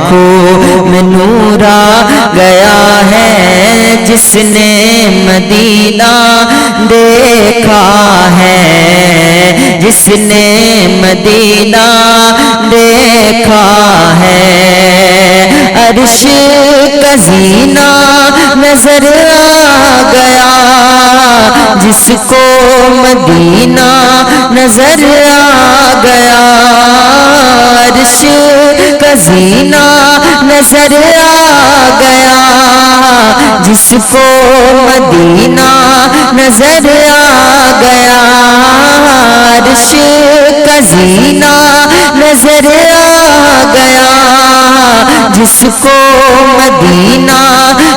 آنکھوں میں نور آ گیا ہے جس نے مدینہ دیکھا ہے، جس نے مدینہ دیکھا ہے۔ عرش کا زینہ نظر آ گیا جس کو مدینہ نظر آ گیا، عرش کا زینہ نظر آ گیا جس کو مدینہ نظر آ گیا، عرش کا زینہ نظر آ گیا جس کو مدینہ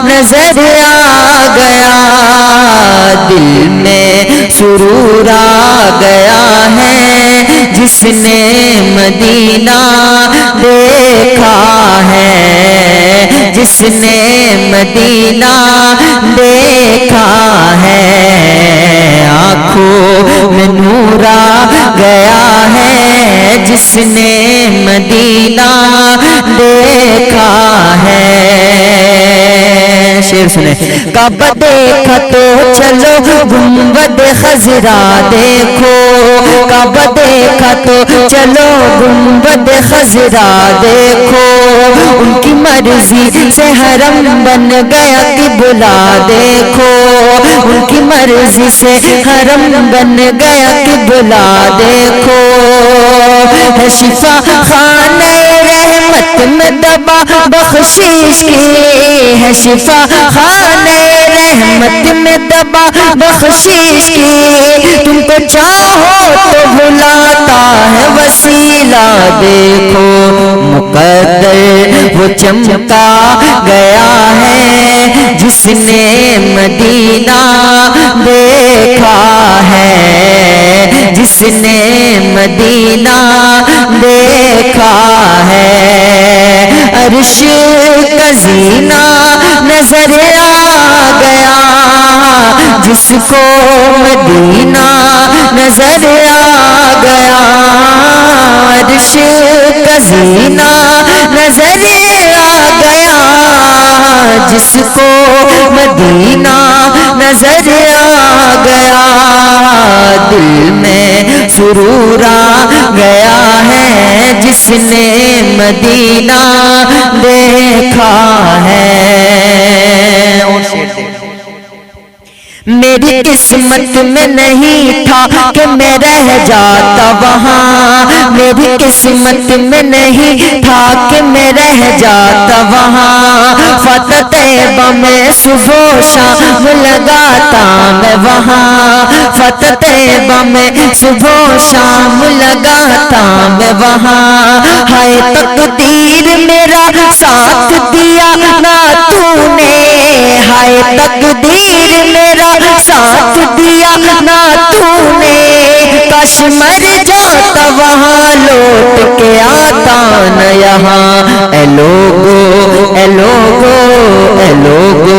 نظر آ گیا، دل میں سرور آ گیا ہے جس نے مدینہ دیکھا ہے، جس نے مدینہ دیکھا ہے۔ آنکھوں میں نور آ گیا ہے جس نے مدینہ دیکھا ہے۔ شعر سنیں۔ کعبہ دیکھا تو چلو گنبد خضرا دیکھو، کعبہ دیکھا تو چلو گنبد خضرا دیکھو، ان کی مرضی سے حرم بن گیا قبلہ دیکھو، ان کی مرضی سے حرم بن گیا قبلہ دیکھو، ہے شفا خانہ رحمت میں دبا بخشش کی، ہے شفا خانہ رحمت میں دبا بخشش کی، تم کو چاہو تو بلاتا ہے وسیلہ دیکھو، مقدر وہ چمکا گیا ہے جس نے مدینہ دیکھا ہے، جس نے مدینہ دیکھا ہے۔ عرش کا زینہ نظر آ گیا جس کو مدینہ نظر آ گیا، عرش کا زینہ نظر آ گیا جس کو مدینہ نظر آ گیا، دل میں سرور آ گیا ہے جس نے مدینہ دیکھا ہے۔ میری قسمت میں نہیں تھا کہ میں رہ جاتا وہاں، میری قسمت میں نہیں تھا کہ میں رہ جاتا وہاں، فتح طیبہ میں صبح و شام لگاتا میں وہاں، فتح طیبہ میں صبح و شام لگاتا میں وہاں، ہائے تقدیر میرا ساتھ دیا نہ تو نے، ہائے تقدیر میرا ساتھ دیا نہ تو نے، کاش مر جاتا وہاں لوٹ کے آتا نہ یہاں، اے لوگو اے لوگو اے لوگو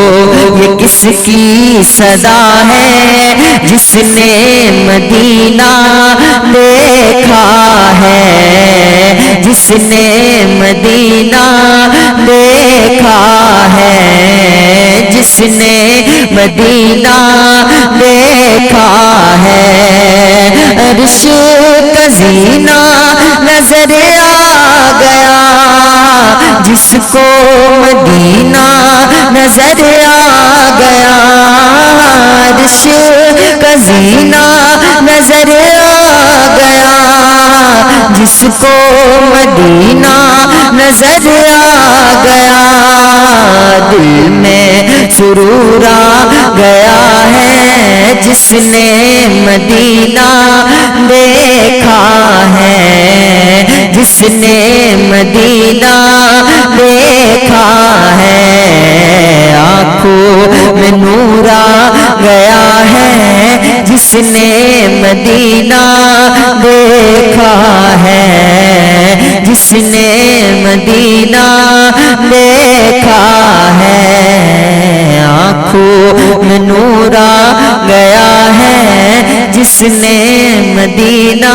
یہ کس کی صدا ہے جس نے مدینہ دیکھا ہے، جس نے مدینہ دیکھا ہے، جس نے مدینہ دیکھا ہے، عرش کا زینہ نظر آ گیا جس کو مدینہ نظر آ گیا، عرش کا زینہ نظر آ گیا جس کو مدینہ نظر آ گیا، دل میں سرور آ گیا ہے جس نے مدینہ دیکھا ہے، جس نے مدینہ دیکھا ہے۔ آنکھوں میں نور آ گیا ہے جس نے مدینہ دیکھا ہے، جس نے مدینہ دیکھا ہے۔ آنکھوں میں نور آ گیا ہے جس نے مدینہ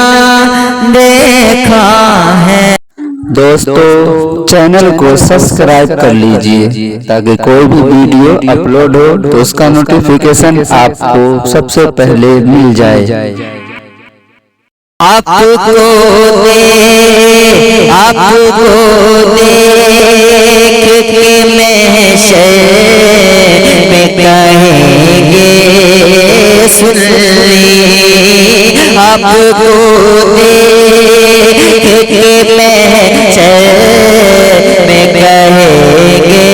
دیکھا ہے۔ دوستو چینل کو سبسکرائب کر لیجئے تاکہ کوئی بھی ویڈیو اپلوڈ ہو تو اس کا نوٹیفیکیشن آپ کو سب سے پہلے مل جائے۔ آپ کو دیکھ کے محشر میں کہیں گے سن لی، آپ کو دیکھ کے محشر میں کہیں گے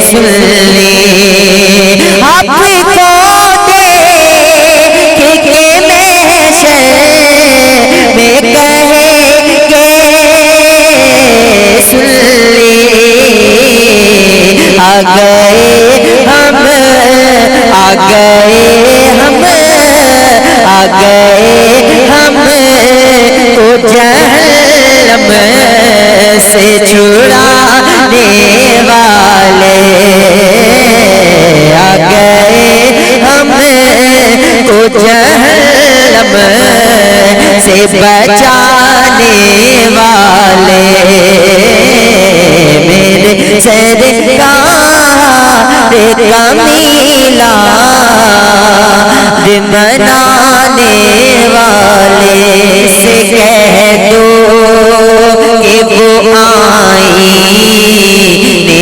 سن لی، آپ کو دیکھ کے محشر میں کہیں گے سن لی، آ گئے ہم کو جہنم سے چھڑانے والے، آ گئے ہم کو جہنم سے بچانے والے، میرے سرکار کا میلاد منانے والے سے کہہ دو کہ وہ آئینے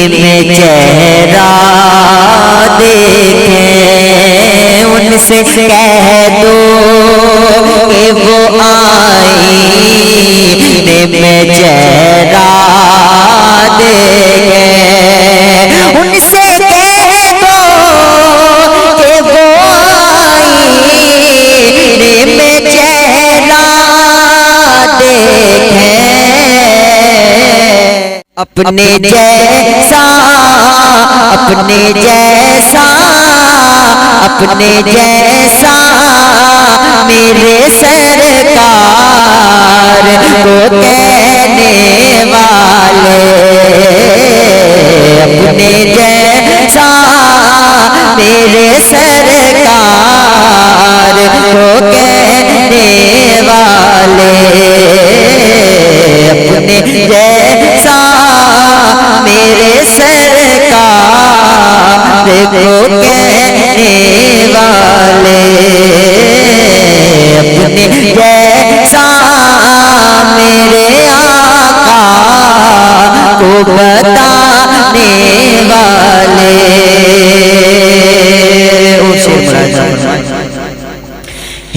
میں چہرہ دیکھیں، ان سے کہہ دو کہ وہ آئینے میں چہرہ دیکھیں، ان سے کہہ دو کہ وہ آئینے میں چہرہ دیکھیں، اپنے جیسا میرے سرکار کو کہنے والے، اپنے جیسا میرے سرکار کو کہنے والے، اپنے جیسا میرے سرکار کو کہنے والے، اپنے جیسا میرے آقا کو بتانے والے۔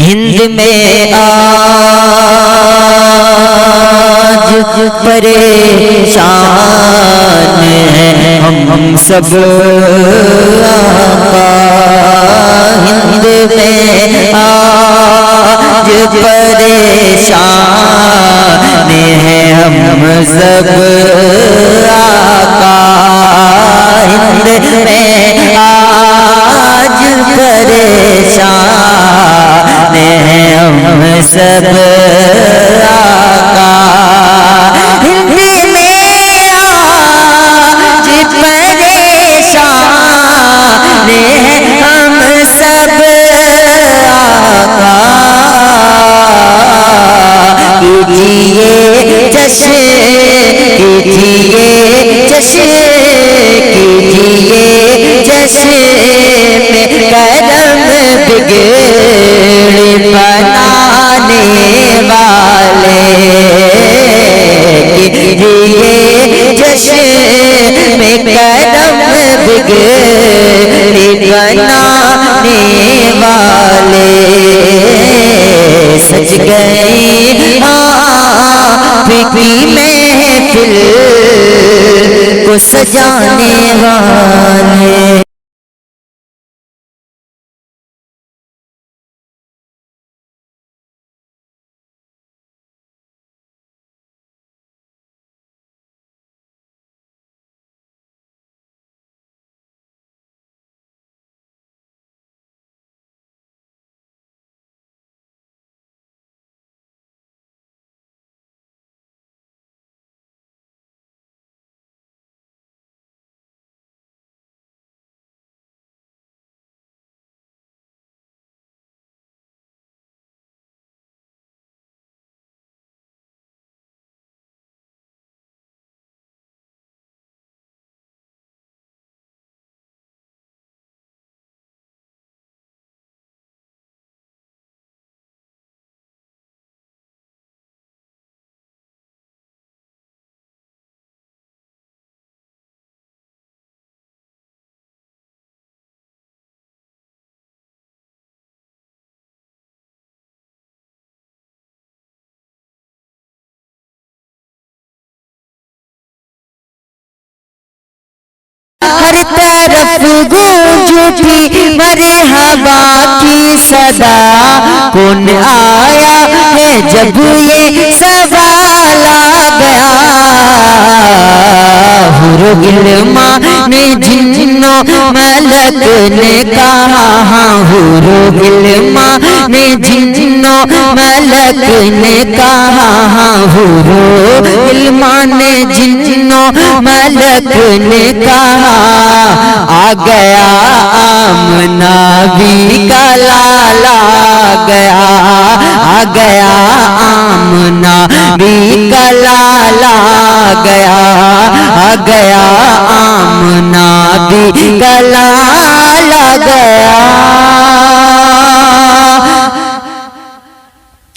ہند میں آج پریشان ہیں ہم سب آقا، ہند میں آج پریشان ہیں ہم سب آقا، ہند میں آج پریشان ہیں ہم سب آقا، ہند میں آج پریشان ہیں ہم سب آقا، کیجئے جشن میں کرم بگڑ بنانے والے، کیجئے جشن میں کرم بگڑ بنانے والے، سج گئی آپ کی محفل کو سجانے والے۔ طرف گونج اٹھی مرحبا کی صدا، کون آیا ہے جب یہ سوال آ گیا، حور و غلماں نے جنوں ملک نے کہا، حور و غلماں نے جنوں ملک نے کہا، حور و غلماں نے جنوں ملک نے کہا، آ گیا آمنہ بی کا لالا، آ گیا آ گیا آمنہ بی کا لالا، آ گیا آ گیا آمنہ بی کا لالا گیا،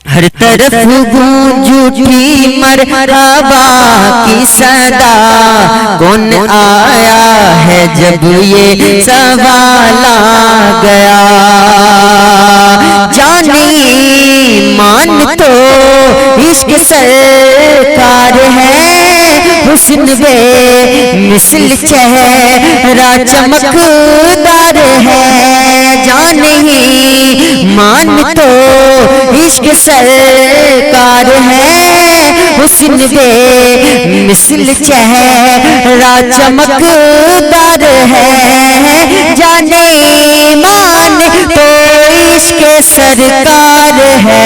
ہر طرف گونج اٹھی مرحبا کی صدا، کون آیا ہے جب یہ سوال آ گیا، جانی مان تو عشق سرکار ہے، حسن بے مثل چہرہ چمکدار ہے، جانی مان تو عشق سرکار ہے، حسن بے مثل چہرہ چمکدار ہے، جانے مان تو عشق سرکار ہے،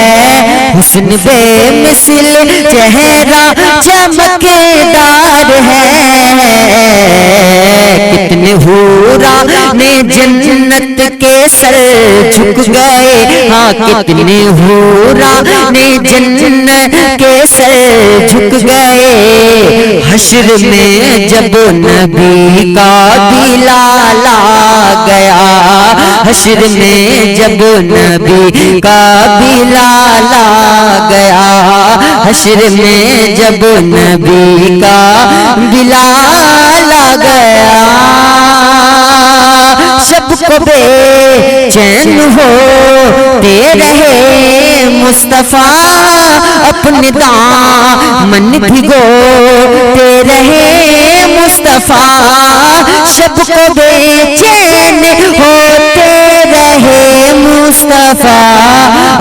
حسن بے مثل چہرہ چمکدار ہے، کتنے حورا نے جنت کے سر جھک گئے، ہاں کتنے حورا نے جنت کے سر جھک گئے، حشر میں جب نبی کا بلال آ گیا، حشر میں جب نبی کا بلال آ گیا، حشر میں جب نبی کا بلال آ گیا، سب کو بے چین ہوتے رہے مصطفیٰ، اپنے دامن بھگوتے رہے مصطفیٰ، سب کو بے چین ہوتے رہے مصطفیٰ،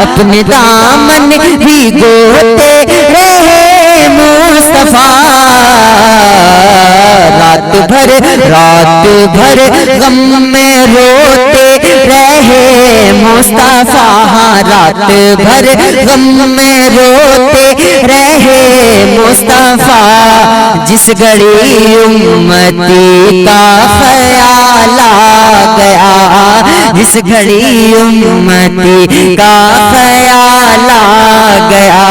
اپنے دامن بھگوتے رہے مصطفیٰ، رات بھر غم میں روتے رہے مصطفیٰ، رات بھر غم میں روتے رہے مصطفیٰ، جس گھڑی امتی کا خیال آ گیا، جس گھڑی امتی کا خیال آ گیا،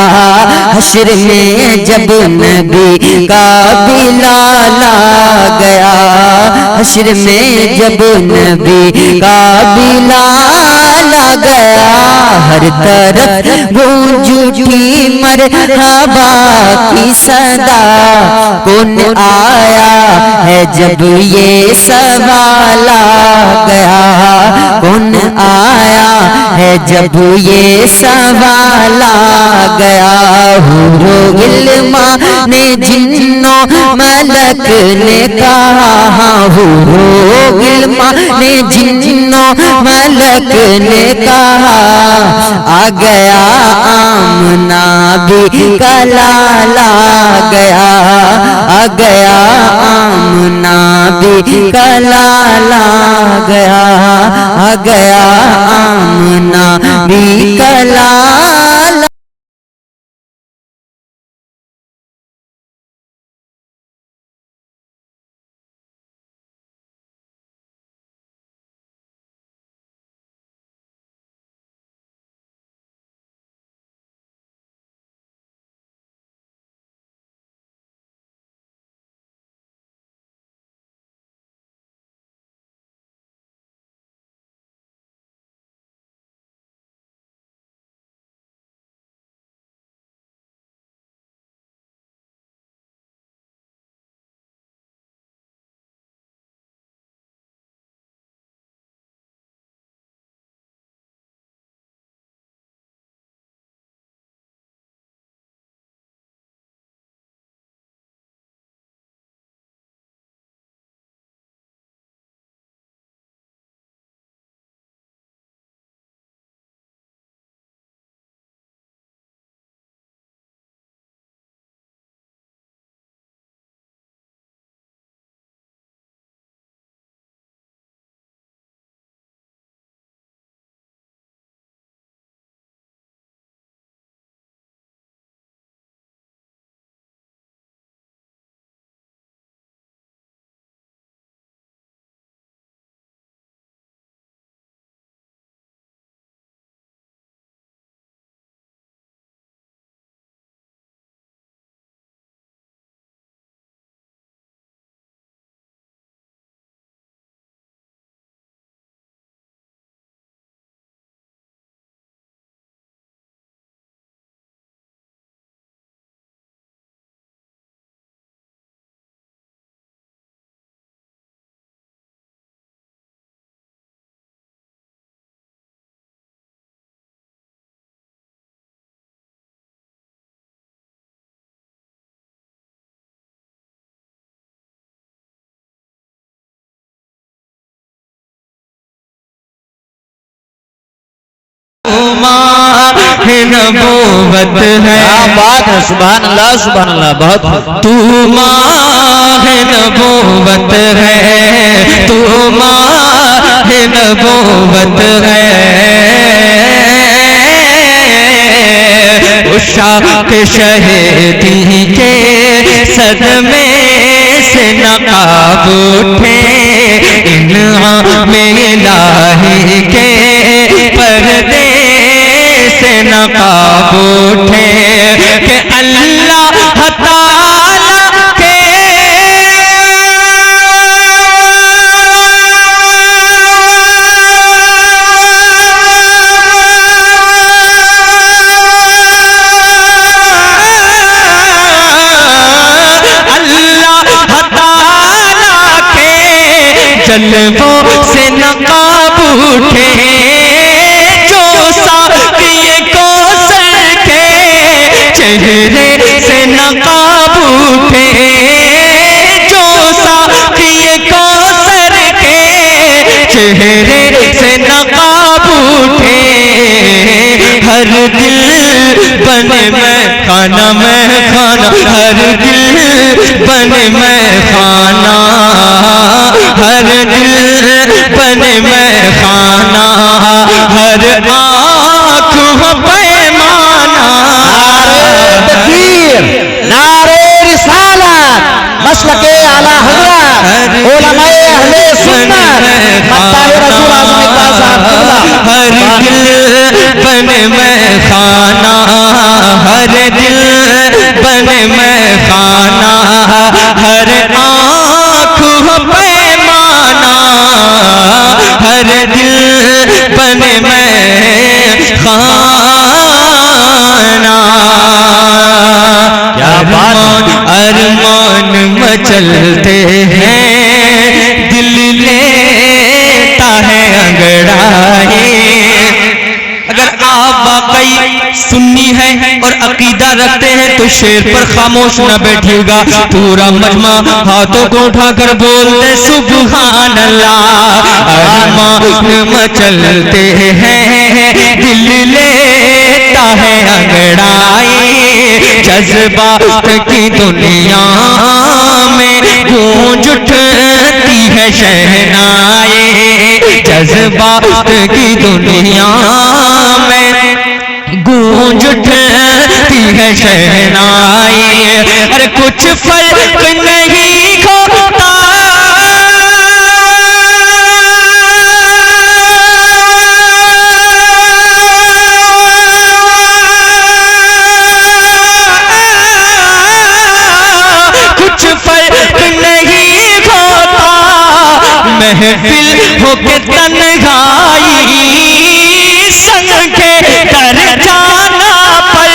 حشر میں جب نبی کا بلال آ گیا، حشر میں جب نبی کا بلال آ گیا، ہر طرف گونج اٹھی مرحبا کی صدا، کون آیا ہے جب یہ سوال آ گیا، کون آیا ہے جب یہ سوال آ گیا، حور و غلماں نے جنوں ملک نے کہا، حور و غلماں نے جنوں ملک نے کہا، آ گیا آمنہ بی کا لالا، آ گیا آ گیا آمنہ بی کا لالا، آ گیا آ گیا آمنہ بی کا لالا۔ بات ہے، سبحان اللہ سبحان اللہ، بہت تو ماہ نبوت ہے، تو ماہ نبوت ہے، عشاق شہیدی کے صدمے سے نقاب اٹھے، انعام الہی کے پردے سے نقاب اٹھے، کہ اللہ تعالی کے جلووں سے نقاب اٹھے، جو ساقی کوثر کے چہرے سے نقاب اٹھے، جو ساقی کوثر کے چہرے سے نقاب اٹھے، ہر دل بنے میں کھانا ہر دل بنے میں خانہ، ہر دل بنے میں خانہ، ہر آنکھ ہو پیمانہ۔ نعرہ تکبیر، نعرہ رسالت، مسلک اعلیٰ حضرت، علماء اہل سنت، مداح رسول اعظم اقبال صاحب قبلہ۔ ہر دل بنے میں خانہ، ہر دل بنے میں خانہ، ہر آنکھ ہو پیمانہ، ہر دل بنے میں خانہ۔ کیا بات، ارمان مچلتے ہیں، دل لیتا ہے انگڑائے۔ اگر آپ واقعی سنی ہیں اور عقیدہ رکھتے ہیں تو شیر پر خاموش نہ بیٹھیے گا، پورا مجمع ہاتھوں کو اٹھا کر بولتے سبحان اللہ۔ ارمان مچلتے ہیں، دل لیتا ہے انگڑائے، جذبات کی دنیا میں گونج اٹھتی ہے شہنائے، جذبات کی دنیا میں گونج اٹھتی ہے شہنائے، ارے کچھ فرق نہیں ہوتا محفل ہو کے تنہائی، سنگ کے کر جانا پر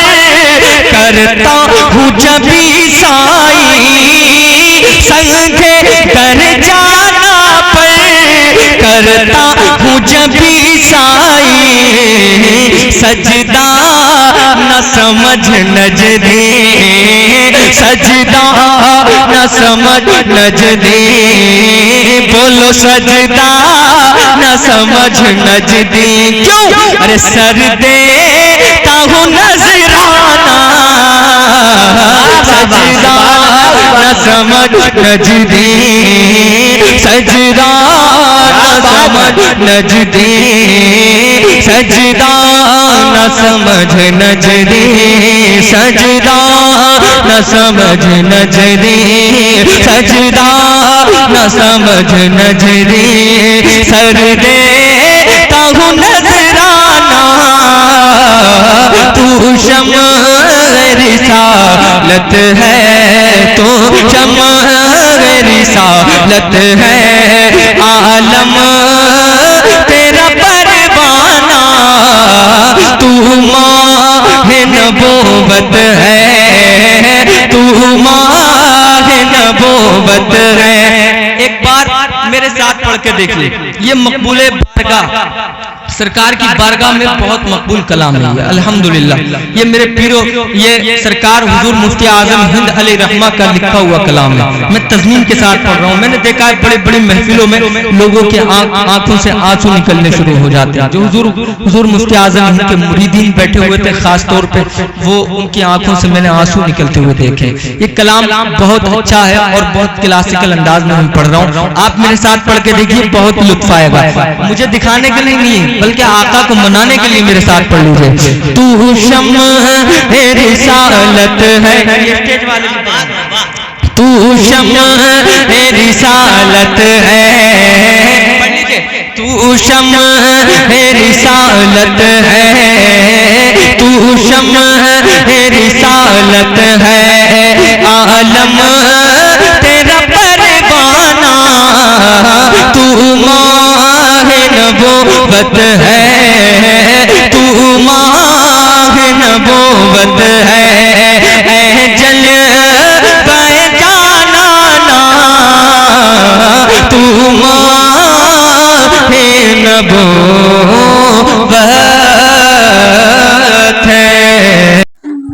کرتا ہوں جب عیسائی، سنگ کے کر جانا پر کرتا ہوں جب عیسائی، سجدہ نہ سمجھ نجدی، سجدہ نہ سمجھ نجدی، بولو سجدہ نہ سمجھ نجدی، کیوں؟ ارے سر دیتا ہوں نذرانہ، سجدہ نہ سمجھ نجدی، سجدہ نہ سمجھ نجدی، سجدہ نہ سمجھ نجدی، سجدہ نہ سمجھ نجدی، سجدہ نہ سمجھ نجدی، سر دیتا ہوں نذرانہ، تو شمع رسالت ہے، تو شمع رسالت ہے، عالم تیرا پروانہ، تو ماہ نبوت ہے، تو ماہ نبوت ہے۔ ایک بار میرے ساتھ پڑھ کے دیکھ لیں، یہ مقبول بارگاہ سرکار کی بارگاہ میں بہت مقبول کلام ہے یہ الحمدللہ. یہ میرے پیرو یہ سرکار حضور مفتی اعظم ہند علیہ رحمہ کا لکھا ہوا کلام ہے. میں تضمین کے ساتھ پڑھ رہا ہوں. میں نے دیکھا ہے بڑے بڑے محفلوں میں لوگوں کے آنکھوں سے آنسو نکلنے شروع ہو جاتے ہیں. جو حضور مفتی اعظم ہند کے مریدین بیٹھے ہوئے تھے خاص طور پہ وہ ان کی آنکھوں سے میں نے آنسو نکلتے ہوئے دیکھے. یہ کلام بہت اچھا ہے اور بہت کلاسیکل انداز میں میں پڑھ رہا ہوں. آپ میرے ساتھ پڑھ کے دیکھیے بہت لطف آئے گا. مجھے دکھانے کے لیے نہیں بلکہ آقا کو منانے کے لیے میرے ساتھ پڑھ لیجئے. تو شمع رسالت ہے. تو شمع رسالت ہے. تو شمع رسالت ہے. تو شمع رسالت ہے. عالم تیرا پروانہ. تو ماہ نبوت ہے. تو ماہ نبوت ہے. اے جل پہ جانانا. تو ماہ نبوت ہے.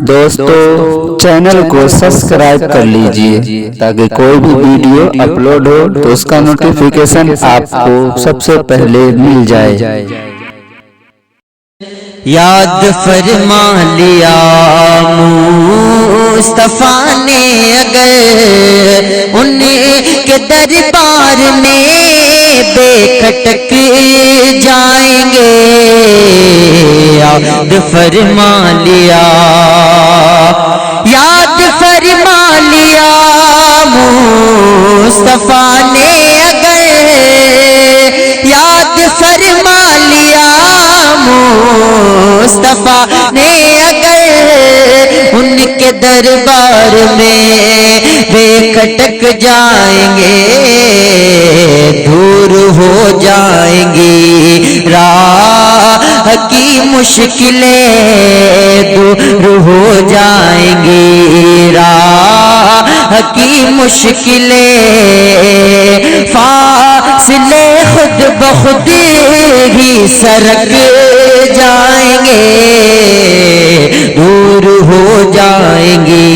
دوستو چینل کو سبسکرائب کر لیجئے تاکہ کوئی بھی ویڈیو اپلوڈ ہو تو اس کا نوٹیفیکیشن آپ کو سب سے پہلے مل جائے. یاد فرما لیا مصطفیٰ نے اگر ان کے دربار میں بے کھٹک جائیں گے. یاد فرما لیا. یاد فرما لیا مصطفیٰ نے اگر. یاد فرما لیا مصطفیٰ نے اگر ان کے دربار میں بے کھٹک جائیں گے. دور ہو جائیں گی راہ کی مشکلیں. دور ہو جائیں گی راہ کی مشکلیں. فاصلے خود بخود ہی سرک جائیں گے. دور ہو جائیں گی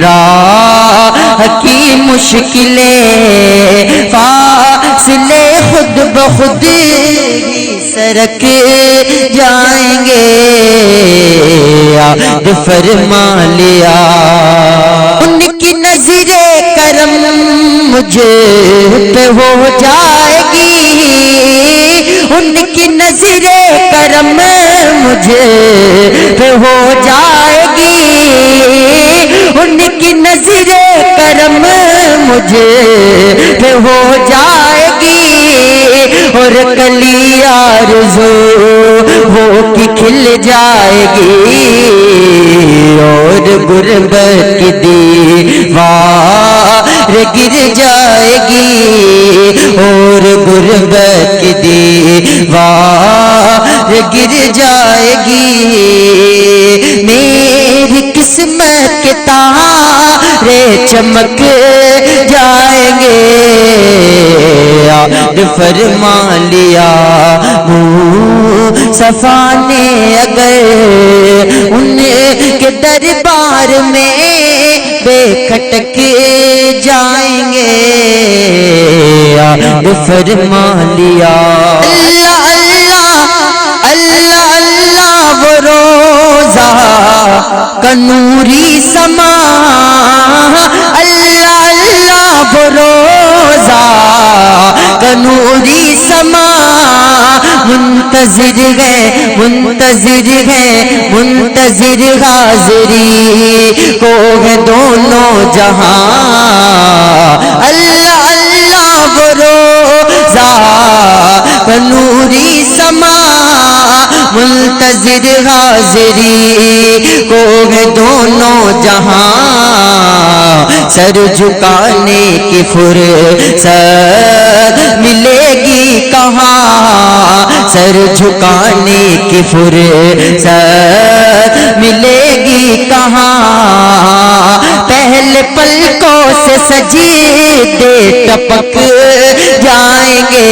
راہ کی مشکلیں. فاصلے خود بخود ہی سرک جائیں گے. یاد فرما لیا. ان کی نظر کرم مجھ پہ ہو جائے گی. ان کی نظر کرم مجھ پہ ہو جائے گی. ان کی نظر کرم مجھ پہ ہو جائے گی. اور کلی آرزو ہو کے کھل جائے گی. اور غربت کی دیوار گر جائے گی. اور غربت کی دیوار گر جائے گی. میری قسمت کے تارے چمک جائیں گے. یاد فرما لیا مصطفیٰ نے اگر ان کے دربار میں بے کھٹک جائیں گے. یاد فرما لیا. اللہ اللہ اللہ وہ روزہ کا نوری سما. اللہ اللہ وہ روزہ کا نوری سما. منتظر ہے منتظر ہے منتظر حاضری کو ہے دونوں جہاں. اللہ اللہ وہ روزہ کا نوری سما. منتظر حاضری کو ہے دونوں جہاں. سر جھکانے کی فرصت ملے گی کہاں. سر جھکانے کی فرصت ملے گی کہاں. پہلے پلکوں سے سجدے ٹپک جائیں گے.